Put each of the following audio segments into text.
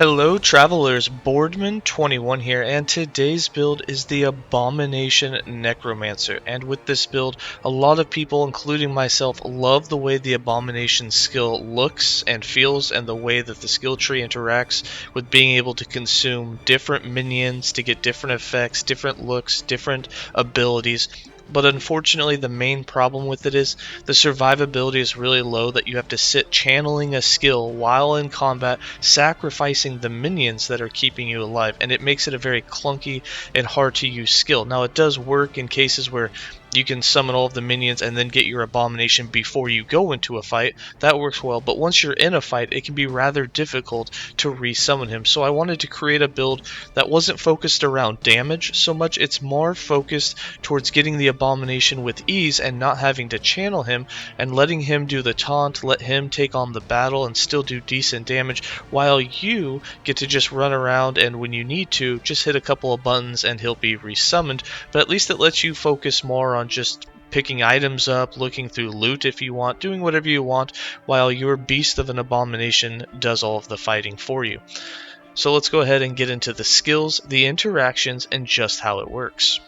Hello travelers, Boardman21 here, and today's build is the Abomination Necromancer. And with this build, a lot of people, including myself, love the way the Abomination skill looks and feels, and the way that the skill tree interacts with being able to consume different minions to get different effects, different looks, different abilities. But unfortunately, the main problem with it is the survivability is really low, that you have to sit channeling a skill while in combat, sacrificing the minions that are keeping you alive, and it makes it a very clunky and hard to use skill. Now, it does work in cases where you can summon all of the minions and then get your Abomination before you go into a fight. That works well, but once you're in a fight, it can be rather difficult to resummon him. So I wanted to create a build that wasn't focused around damage so much. It's more focused towards getting the Abomination with ease and not having to channel him, and letting him do the taunt, let him take on the battle and still do decent damage, while you get to just run around and when you need to, just hit a couple of buttons and he'll be resummoned. But at least it lets you focus more on just picking items up, looking through loot if you want, doing whatever you want, while your beast of an Abomination does all of the fighting for you. So let's go ahead and get into the skills, the interactions, and just how it works.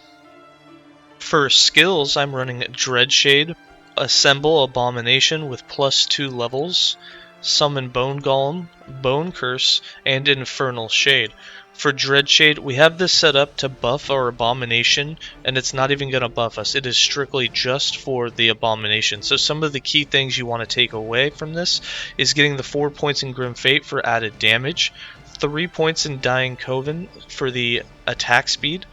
For skills, I'm running Dreadshade, Assemble Abomination with +2 levels, Summon Bone Golem, Bone Curse, and Infernal Shade. For Dreadshade, we have this set up to buff our Abomination, and it's not even going to buff us. It is strictly just for the Abomination. So some of the key things you want to take away from this is getting the 4 points in Grim Fate for added damage, 3 points in Dying Coven for the attack speed,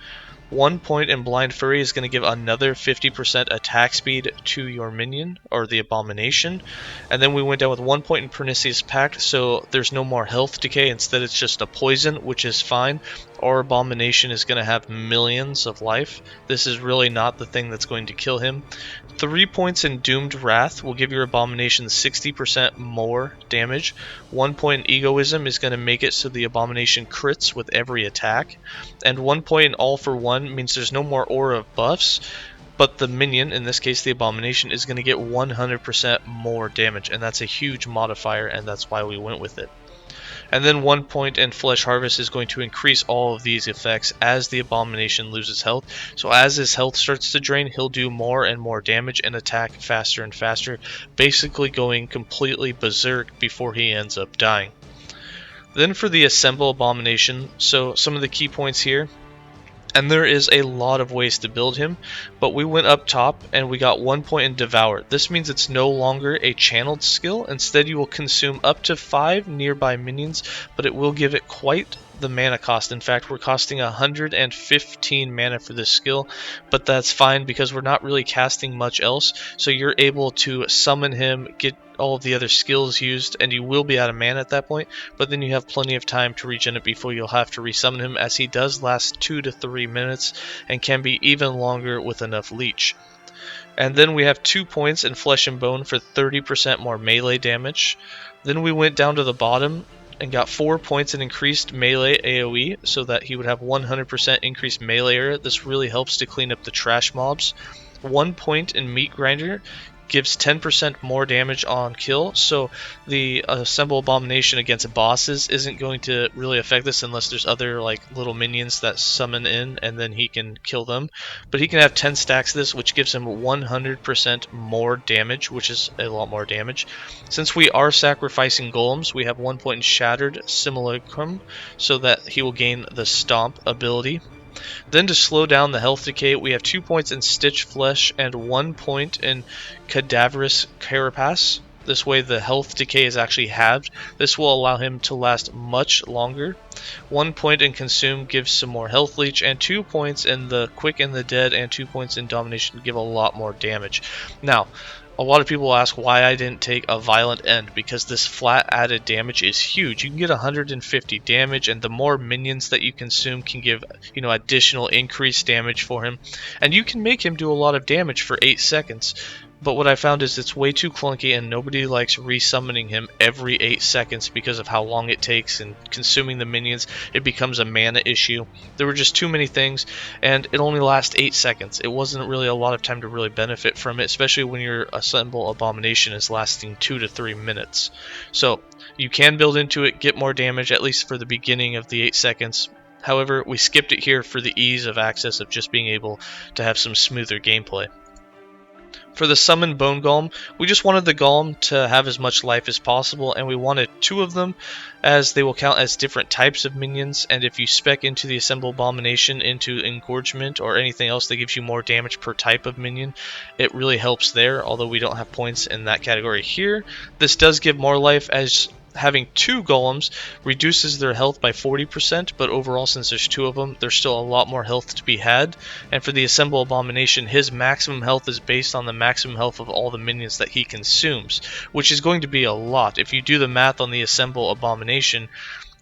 1 point in Blind Fury is going to give another 50% attack speed to your minion, or the Abomination. And then we went down with 1 point in Pernicious Pact, so there's no more health decay. Instead, it's just a poison, which is fine. Our Abomination is going to have millions of life. This is really not the thing that's going to kill him. 3 points in Doomed Wrath will give your Abomination 60% more damage. 1 point in Egoism is going to make it so the Abomination crits with every attack. And 1 point in All for One means there's no more aura of buffs, but the minion, in this case the Abomination, is going to get 100% more damage, and that's a huge modifier, and that's why we went with it. And then 1 point in Flesh Harvest is going to increase all of these effects as the Abomination loses health. So as his health starts to drain, he'll do more and more damage and attack faster and faster, basically going completely berserk before he ends up dying. Then for the Assemble Abomination, so some of the key points here, and there is a lot of ways to build him, but we went up top and we got 1 point in Devour. This means it's no longer a channeled skill. Instead, you will consume up to 5 nearby minions, but it will give it quite the mana cost. In fact, we're costing 115 mana for this skill, but that's fine because we're not really casting much else, so you're able to summon him, get all of the other skills used, and you will be out of mana at that point, but then you have plenty of time to regen it before you'll have to resummon him, as he does last 2 to 3 minutes and can be even longer with enough leech. And then we have 2 points in Flesh and Bone for 30% more melee damage. Then we went down to the bottom and got 4 points in increased melee AoE, so that he would have 100% increased melee area. This really helps to clean up the trash mobs. 1 point in Meat Grinder gives 10% more damage on kill, so the Assemble Abomination against bosses isn't going to really affect this unless there's other like little minions that summon in and then he can kill them. But he can have 10 stacks of this, which gives him 100% more damage, which is a lot more damage. Since we are sacrificing golems, we have 1 point in Shattered Simulacrum, so that he will gain the Stomp ability. Then to slow down the health decay, we have 2 points in Stitch Flesh and 1 point in Cadaverous Carapace. This way the health decay is actually halved. This will allow him to last much longer. 1 point in Consume gives some more health leech, and 2 points in the Quicken the Dead and 2 points in Domination give a lot more damage. Now, a lot of people ask why I didn't take a Violent End, because this flat added damage is huge. You can get 150 damage, and the more minions that you consume can give, additional increased damage for him. And you can make him do a lot of damage for 8 seconds. But what I found is it's way too clunky and nobody likes resummoning him every 8 seconds because of how long it takes and consuming the minions. It becomes a mana issue. There were just too many things and it only lasts 8 seconds. It wasn't really a lot of time to really benefit from it, especially when your Assemble Abomination is lasting 2 to 3 minutes. So you can build into it, get more damage, at least for the beginning of the 8 seconds. However, we skipped it here for the ease of access of just being able to have some smoother gameplay. For the Summon Bone Golem, we just wanted the Golem to have as much life as possible, and we wanted 2 of them, as they will count as different types of minions, and if you spec into the Assemble Abomination into Engorgement or anything else that gives you more damage per type of minion, it really helps there, although we don't have points in that category here. This does give more life, as having 2 golems reduces their health by 40%, but overall, since there's 2 of them, there's still a lot more health to be had. And for the Assemble Abomination, his maximum health is based on the maximum health of all the minions that he consumes, which is going to be a lot. If you do the math on the Assemble Abomination,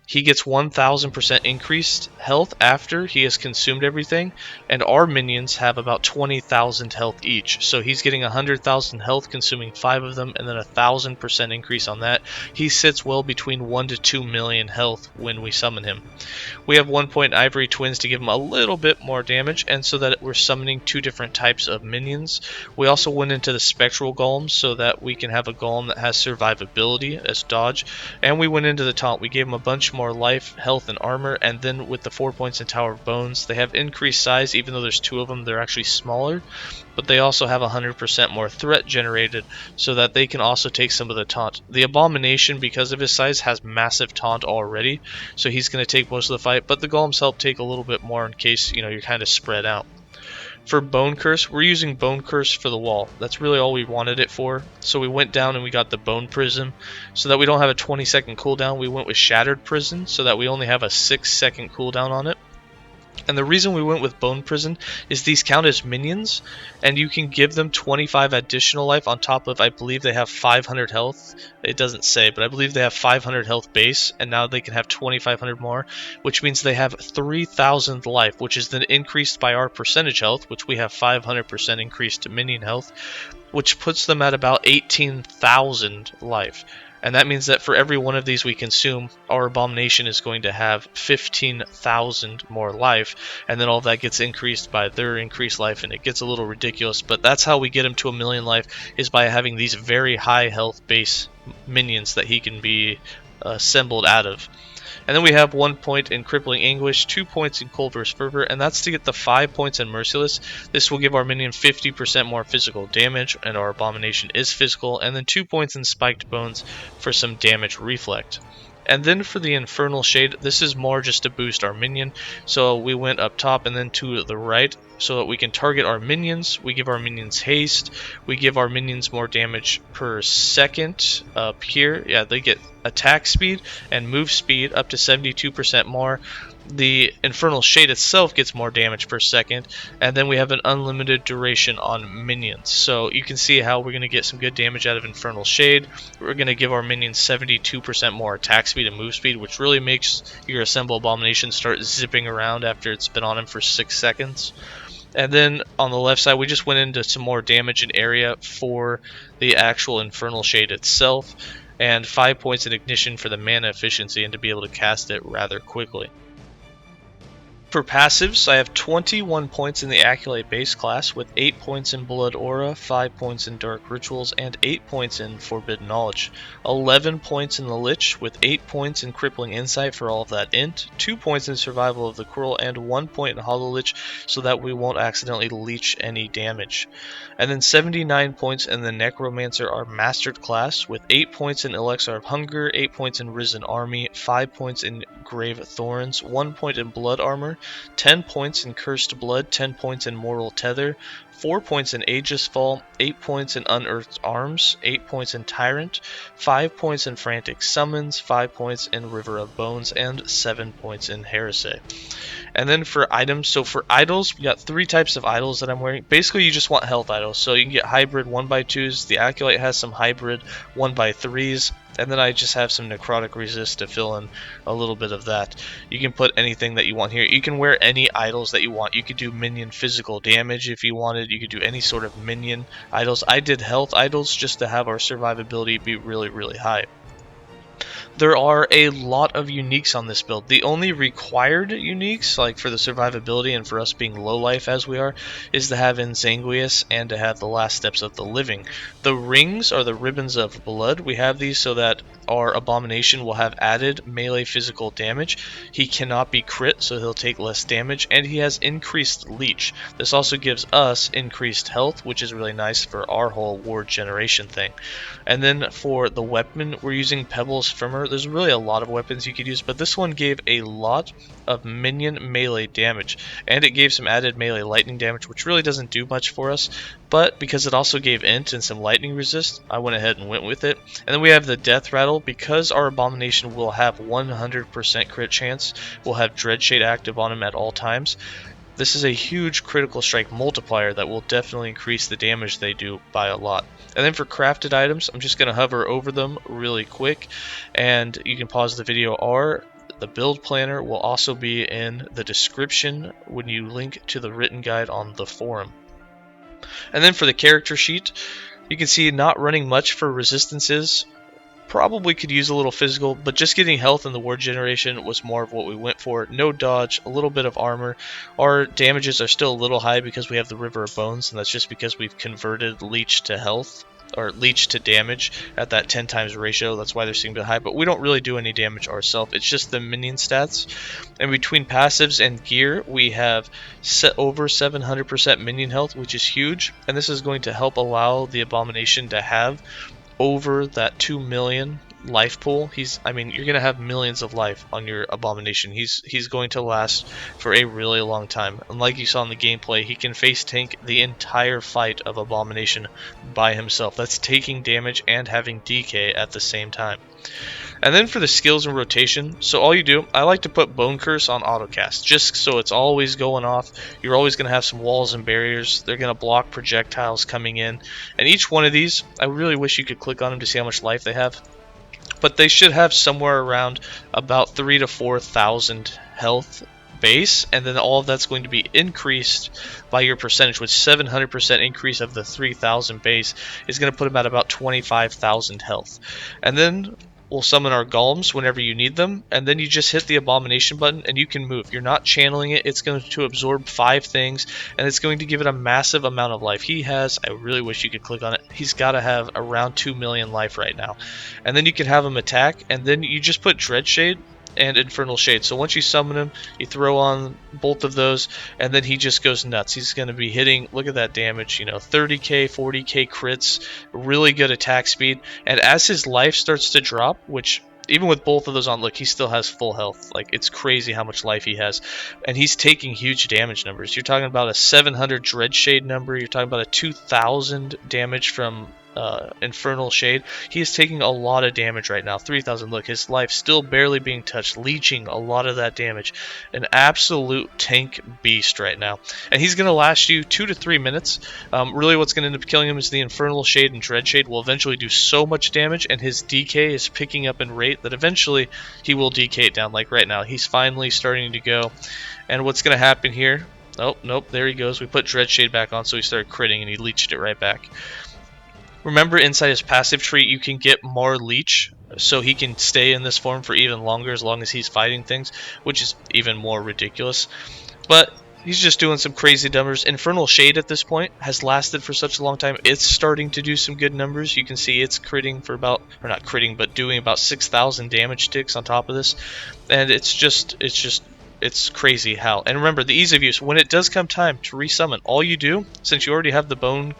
he gets 1000% increased health after he has consumed everything, and our minions have about 20,000 health each. So he's getting 100,000 health consuming 5 of them, and then 1000% increase on that. He sits well between 1 to 2 million health when we summon him. We have 1 point Ivory Twins to give him a little bit more damage, and so that we're summoning 2 different types of minions. We also went into the Spectral Golem so that we can have a Golem that has survivability as dodge, and we went into the taunt. We gave him a bunch more life, health, and armor, and then with the 4 points in Tower of Bones, they have increased size. Even though there's 2 of them, they're actually smaller, but they also have 100% more threat generated, so that they can also take some of the taunt. The Abomination, because of his size, has massive taunt already, so he's going to take most of the fight, but the Golems help take a little bit more in case, you know, you're kind of spread out. For Bone Curse, we're using Bone Curse for the wall. That's really all we wanted it for. So we went down and we got the Bone Prism. So that we don't have a 20-second cooldown, we went with Shattered Prison so that we only have a 6-second cooldown on it. And the reason we went with Bone Prison is these count as minions, and you can give them 25 additional life on top of, I believe they have 500 health. It doesn't say, but I believe they have 500 health base, and now they can have 2,500 more, which means they have 3,000 life, which is then increased by our percentage health, which we have 500% increased to minion health, which puts them at about 18,000 life. And that means that for every one of these we consume, our Abomination is going to have 15,000 more life, and then all of that gets increased by their increased life, and it gets a little ridiculous. But that's how we get him to 1,000,000 life, is by having these very high health base minions that he can be assembled out of. And then we have 1 point in Crippling Anguish, 2 points in Cold vs. Fervor, and that's to get the 5 points in Merciless. This will give our minion 50% more physical damage, and our Abomination is physical, and then 2 points in Spiked Bones for some damage reflect. And then for the Infernal Shade, this is more just to boost our minion. So we went up top and then to the right so that we can target our minions. We give our minions haste. We give our minions more damage per second up here. Yeah, they get attack speed and move speed up to 72% more. The Infernal Shade itself gets more damage per second, and then we have an unlimited duration on minions. So you can see how we're going to get some good damage out of Infernal Shade. We're going to give our minions 72% more attack speed and move speed, which really makes your Assemble Abomination start zipping around after it's been on him for 6 seconds. And then on the left side, we just went into some more damage in area for the actual Infernal Shade itself, and 5 points in Ignition for the mana efficiency and to be able to cast it rather quickly. For passives, I have 21 points in the Acolyte base class with 8 points in Blood Aura, 5 points in Dark Rituals, and 8 points in Forbidden Knowledge. 11 points in the Lich with 8 points in Crippling Insight for all of that int, 2 points in Survival of the Cruel, and 1 point in Hollow Lich so that we won't accidentally leech any damage. And then 79 points in the Necromancer, our Mastered class, with 8 points in Elixir of Hunger, 8 points in Risen Army, 5 points in Grave Thorns, 1 point in Blood Armor, 10 points in Cursed Blood, 10 points in Mortal Tether, 4 points in Aegis Fall, 8 points in Unearthed Arms, 8 points in Tyrant, 5 points in Frantic Summons, 5 points in River of Bones, and 7 points in Heresy. And then for items, so for idols, we got 3 types of idols that I'm wearing. Basically, you just want health idols, so you can get hybrid 1x2s, the Acolyte has some hybrid 1x3s, and then I just have some necrotic resist to fill in a little bit of that. You can put anything that you want here. You can wear any idols that you want. You could do minion physical damage if you wanted. unlimited. You could do any sort of minion idols. I did health idols just to have our survivability be really, really high. There are a lot of uniques on this build. The only required uniques, like for the survivability and for us being low life as we are, is to have Insanguius and to have the last steps of the living. The rings are the ribbons of blood. We have these so that our Abomination will have added melee physical damage. He cannot be crit, so he'll take less damage, and he has increased leech. This also gives us increased health, which is really nice for our whole ward generation thing. And then for the weapon, we're using Pebbles Firmer. There's really a lot of weapons you could use, but this one gave a lot of minion melee damage, and it gave some added melee lightning damage, which really doesn't do much for us, but because it also gave int and some lightning resist, I went ahead and went with it. And then we have the death rattle. Because our Abomination will have 100% crit chance, we'll have Dreadshade active on him at all times. This is a huge critical strike multiplier that will definitely increase the damage they do by a lot. And then for crafted items, I'm just going to hover over them really quick, and you can pause the video, or the build planner will also be in the description when you link to the written guide on the forum. And then for the character sheet, you can see not running much for resistances. Probably could use a little physical, but just getting health in the ward generation was more of what we went for. No dodge, a little bit of armor. Our damages are still a little high because we have the River of Bones, and that's just because we've converted leech to health, or leech to damage at that 10 times ratio. That's why they're seeming a bit high, but we don't really do any damage ourselves. It's just the minion stats. And between passives and gear, we have over 700% minion health, which is huge, and this is going to help allow the Abomination to have over that 2 million life pool. I mean, you're gonna have millions of life on your Abomination. He's going to last for a really long time. And like you saw in the gameplay, he can face tank the entire fight of Abomination by himself. That's taking damage and having DK at the same time. And then for the skills and rotation, so all you do, I like to put Bone Curse on autocast, just so it's always going off. You're always going to have some walls and barriers. They're going to block projectiles coming in. And each one of these, I really wish you could click on them to see how much life they have. But they should have somewhere around about 3,000 to 4,000 health base, and then all of that's going to be increased by your percentage, which 700% increase of the 3,000 base is going to put them at about 25,000 health. And then we'll summon our golems whenever you need them, and then you just hit the Abomination button and you can move. You're not channeling it. It's going to absorb 5 things, and it's going to give it a massive amount of life. He has, I really wish you could click on it, he's got to have around 2 million life right now. And then you can have him attack, and then you just put Dreadshade and Infernal Shade. So once you summon him, you throw on both of those, and then he just goes nuts. He's going to be hitting, look at that damage, 30k, 40k crits, really good attack speed. And as his life starts to drop, which even with both of those on, look, he still has full health. Like, it's crazy how much life he has. And he's taking huge damage numbers. You're talking about a 700 Dreadshade number. You're talking about a 2,000 damage from Infernal Shade. He is taking a lot of damage right now. 3,000. Look, his life still barely being touched, leeching a lot of that damage. An absolute tank beast right now. And he's going to last you 2 to 3 minutes. Really what's going to end up killing him is the Infernal Shade, and Dreadshade will eventually do so much damage, and his DK is picking up in rate that eventually he will DK it down. Like right now, he's finally starting to go. And what's going to happen here? Oh, nope, there he goes. We put Dreadshade back on, so he started critting, and he leeched it right back. Remember, inside his passive tree, you can get more leech, so he can stay in this form for even longer as long as he's fighting things, which is even more ridiculous. But he's just doing some crazy numbers. Infernal Shade at this point has lasted for such a long time. It's starting to do some good numbers. You can see it's critting for about, or not critting, but doing about 6,000 damage ticks on top of this. And it's crazy how. And remember, the ease of use. When it does come time to resummon, all you do, since you already have the bone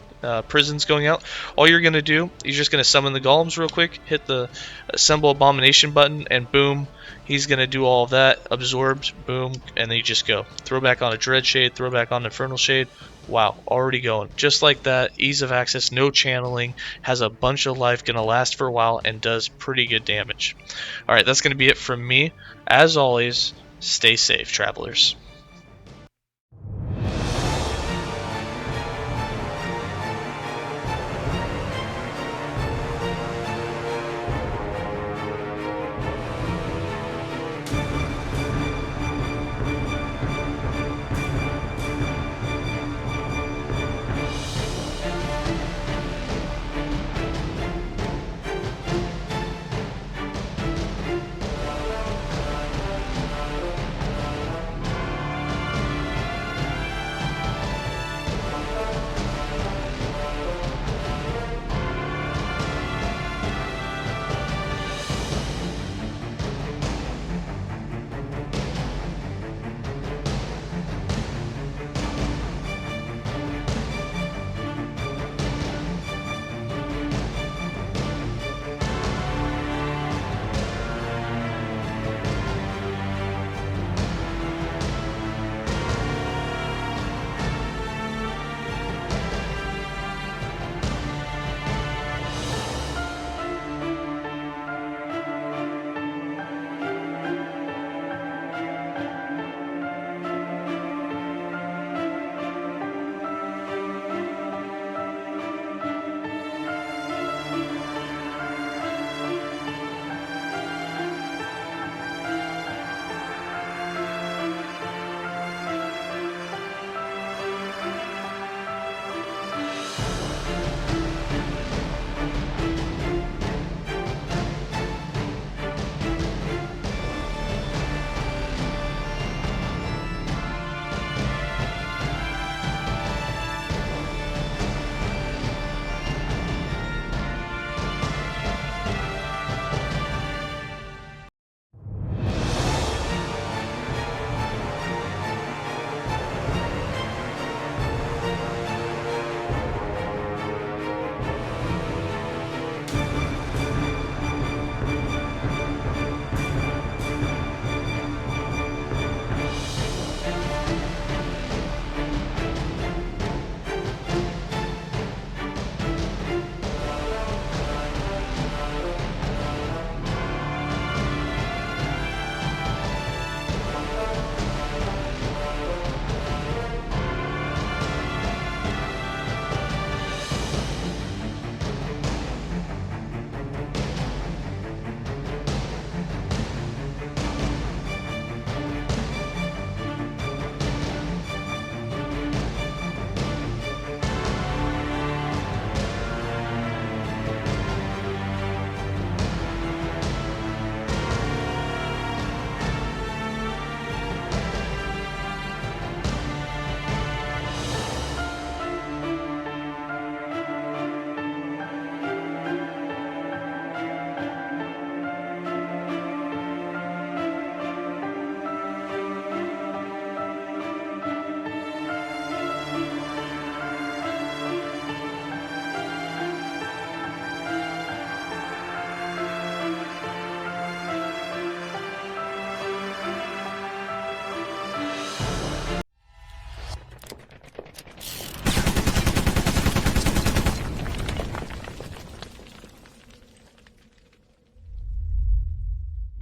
prisons going out, all you're going to do, you're just going to summon the golems real quick, hit the assemble Abomination button, and boom, he's going to do all of that, absorbed, boom, and then you just go. Throw back on a Dreadshade, throw back on Infernal Shade. Wow, already going. Just like that, ease of access, no channeling, has a bunch of life, going to last for a while, and does pretty good damage. Alright, that's going to be it from me. As always, stay safe, travelers.